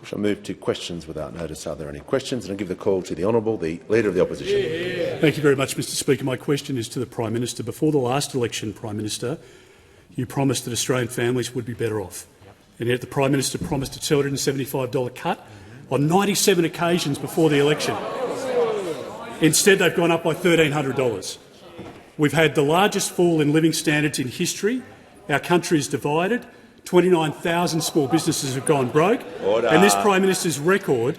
We shall move to questions without notice. Are there any questions? And I'll give the call to the Honourable, the Leader of the Opposition. Thank you very much, Mr Speaker. My question is to the Prime Minister. Before the last election, Prime Minister, you promised that Australian families would be better off. And yet the Prime Minister promised a $275 cut on 97 occasions before the election. Instead, they've gone up by $1,300. We've had the largest fall in living standards in history. Our country is divided. 29,000 small businesses have gone broke. Order. And this Prime Minister's record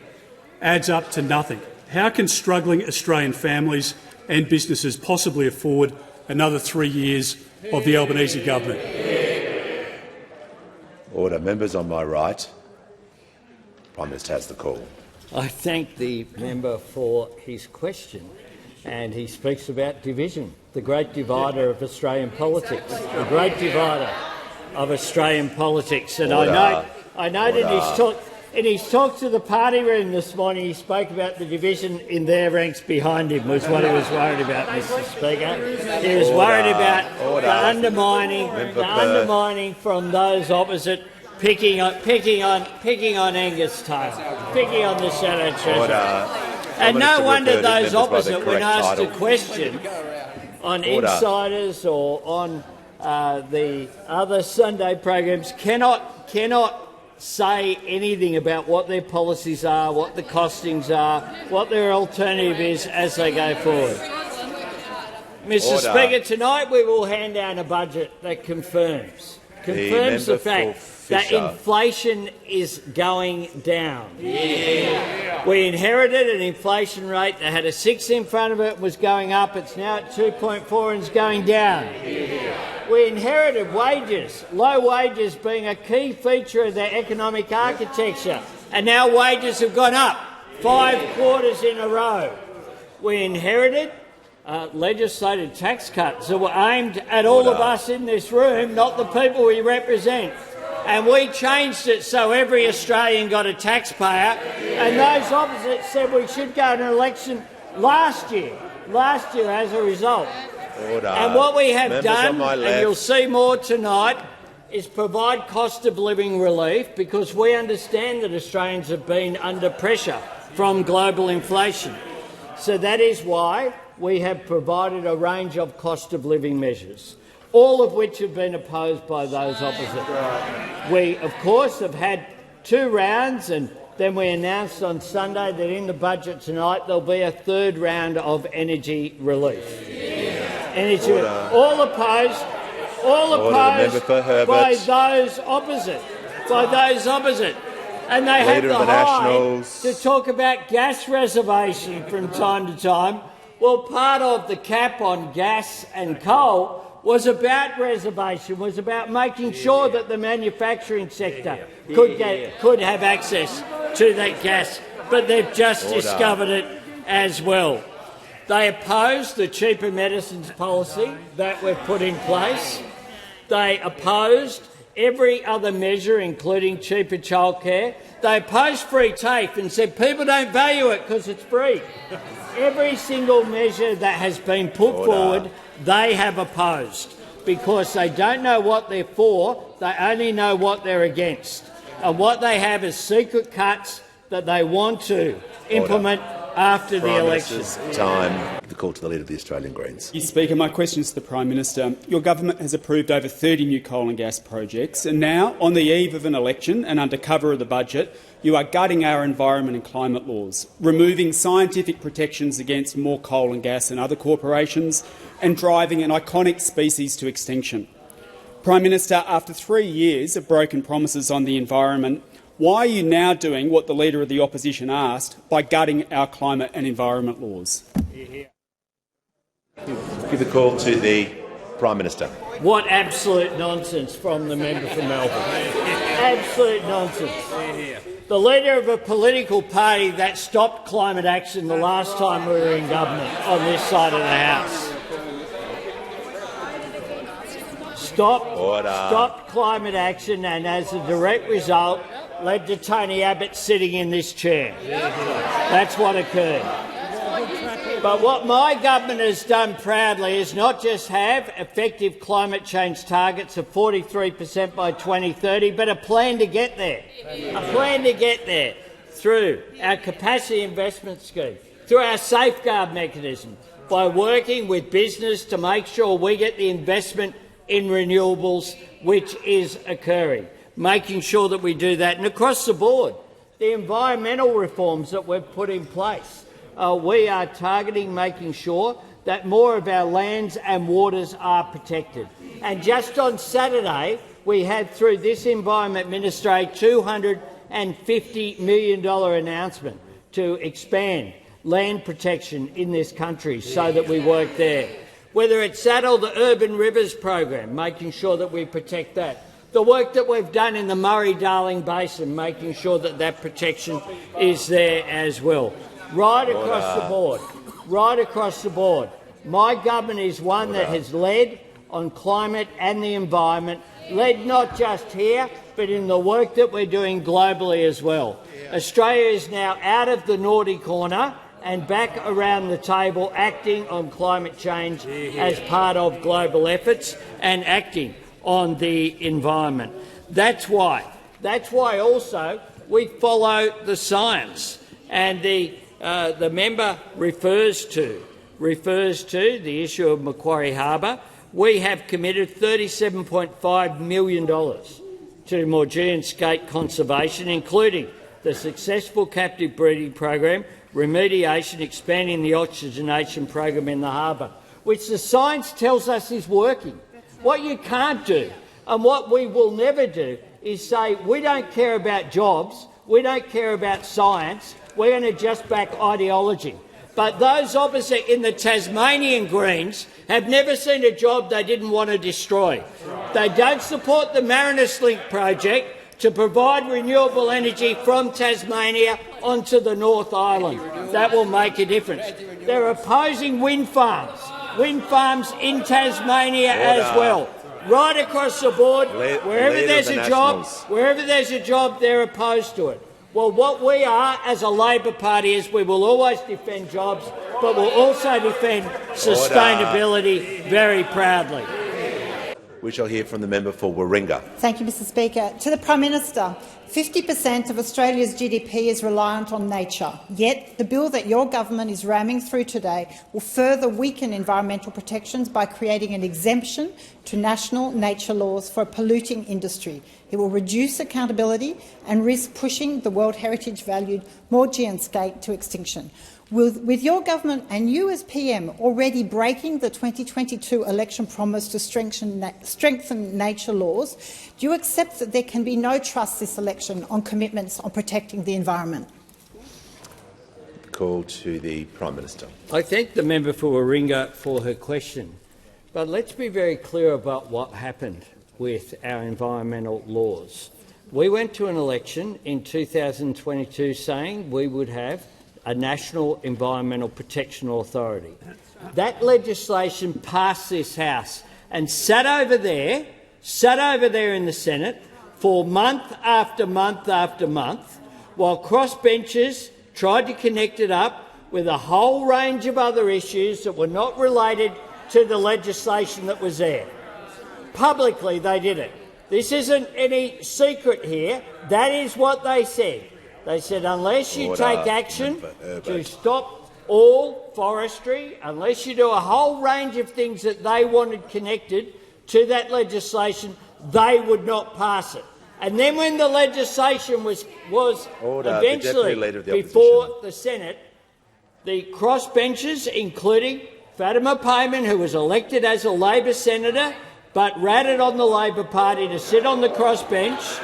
adds up to nothing. How can struggling Australian families and businesses possibly afford another 3 years of the Albanese government? Order. Members on my right. Prime Minister has the call. I thank the member for his question, and he speaks about division, the great divider of Australian politics, the great divider of Australian politics. And I note in his talk to the party room this morning, he spoke about the division in their ranks behind him was what he was worried about, Mr Speaker. He was worried about the undermining from those opposite, picking on Angus Taylor, picking on the Shadow Treasurer. And no wonder those opposite, when asked a question on insiders or on the other Sunday programs, cannot say anything about what their policies are, what the costings are, what their alternative is as they go forward. Mr Speaker, tonight we will hand down a budget that confirms the fact that inflation is going down. We inherited an inflation rate that had a 6 in front of it, was going up. It's now at 2.4 and is going down. We inherited wages, low wages being a key feature of their economic architecture, and now wages have gone up 5 quarters in a row. We inherited legislated tax cuts that were aimed at all of us in this room, not the people we represent. And we changed it so every Australian got a taxpayer, and those opposite said we should go to an election last year as a result. And what we have done, and you'll see more tonight, is provide cost of living relief, because we understand that Australians have been under pressure from global inflation. So that is why we have provided a range of cost of living measures, all of which have been opposed by those opposite. We, of course, have had 2 rounds, and then we announced on Sunday that in the budget tonight there'll be a 3rd round of energy relief. All opposed by those opposite. And they have the hide to talk about gas reservation from time to time. Well, part of the cap on gas and coal was about reservation, was about making sure that the manufacturing sector could have access to that gas, but they've just discovered it as well. They opposed the cheaper medicines policy that we've put in place. They opposed every other measure, including cheaper childcare. They opposed free TAFE and said people don't value it because it's free. Every single measure that has been put forward, they have opposed, because they don't know what they're for, they only know what they're against. And what they have is secret cuts that they want to implement after the election. Time. The call to the Leader of the Australian Greens. Mr Speaker, my question is to the Prime Minister. Your government has approved over 30 new coal and gas projects, and now, on the eve of an election and under cover of the budget, you are gutting our environment and climate laws, removing scientific protections against more coal and gas and other corporations, and driving an iconic species to extinction. Prime Minister, after 3 years of broken promises on the environment, why are you now doing what the Leader of the Opposition asked by gutting our climate and environment laws? Give the call to the Prime Minister. What absolute nonsense from the member from Melbourne. Absolute nonsense. The leader of a political party that stopped climate action the last time we were in government on this side of the House. Stopped climate action, and as a direct result led to Tony Abbott sitting in this chair. That's what occurred. But what my government has done proudly is not just have effective climate change targets of 43% by 2030, but a plan to get there. A plan to get there through our capacity investment scheme, through our safeguard mechanism, by working with business to make sure we get the investment in renewables which is occurring, making sure that we do that. And across the board, the environmental reforms that we've put in place, we are targeting making sure that more of our lands and waters are protected. And just on Saturday, we had through this Environment Minister a $250 million announcement to expand land protection in this country so that we work there. Whether it's that or the Urban Rivers program, making sure that we protect that. The work that we've done in the Murray-Darling Basin, making sure that that protection is there as well. Right across the board, right across the board. My government is one that has led on climate and the environment, led not just here, but in the work that we're doing globally as well. Australia is now out of the naughty corner and back around the table, acting on climate change as part of global efforts and acting on the environment. That's why also we follow the science. And the member refers to the issue of Macquarie Harbour. We have committed $37.5 million to Maugean skate conservation, including the successful captive breeding program, remediation, expanding the oxygenation program in the harbour, which the science tells us is working. What you can't do, and what we will never do, is say we don't care about jobs, we don't care about science, we're going to just back ideology. But those opposite in the Tasmanian Greens have never seen a job they didn't want to destroy. They don't support the Marinus Link project to provide renewable energy from Tasmania onto the North Island. That will make a difference. They're opposing wind farms in Tasmania as well. Right across the board, wherever there's a job, they're opposed to it. Well, what we are as a Labor Party is we will always defend jobs, but we'll also defend sustainability very proudly. We shall hear from the member for Warringah. Thank you, Mr Speaker. To the Prime Minister, 50% of Australia's GDP is reliant on nature, yet the bill that your government is ramming through today will further weaken environmental protections by creating an exemption to national nature laws for a polluting industry. It will reduce accountability and risk pushing the World Heritage valued Maugean skate to extinction. With your government and you as PM already breaking the 2022 election promise to strengthen nature laws, do you accept that there can be no trust this election on commitments on protecting the environment? Call to the Prime Minister. I thank the member for Warringah for her question, but let's be very clear about what happened with our environmental laws. We went to an election in 2022 saying we would have a National Environmental Protection Authority. That legislation passed this House and sat over there in the Senate for month after month after month, while crossbenchers tried to connect it up with a whole range of other issues that were not related to the legislation that was there. Publicly, they did it. This isn't any secret here. That is what they said. They said unless you take action to stop all forestry, unless you do a whole range of things that they wanted connected to that legislation, they would not pass it. And then when the legislation was eventually before the Senate, the crossbenchers, including Fatima Payman, who was elected as a Labor senator but ratted on the Labor Party to sit on the crossbench,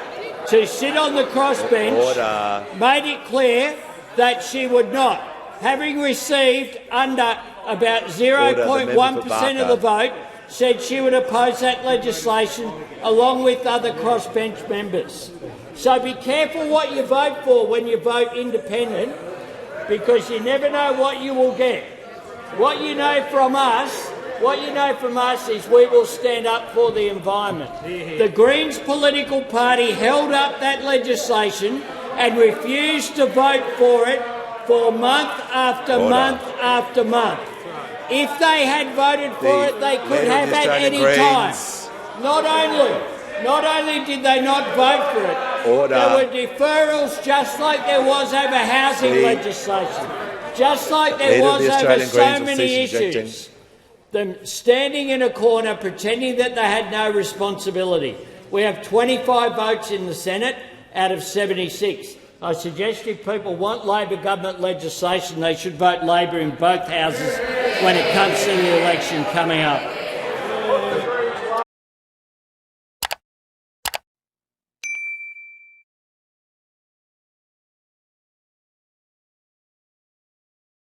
made it clear that she would not. Having received under about 0.1% of the vote, said she would oppose that legislation along with other crossbench members. So be careful what you vote for when you vote independent, because you never know what you will get. What you know from us is we will stand up for the environment. The Greens political party held up that legislation and refused to vote for it for month after month after month. If they had voted for it, they could have at any time. Not only did they not vote for it, there were deferrals just like there was over housing legislation, just like there was over so many issues. Them standing in a corner pretending that they had no responsibility. We have 25 votes in the Senate out of 76. I suggest if people want Labor government legislation, they should vote Labor in both houses when it comes to the election coming up.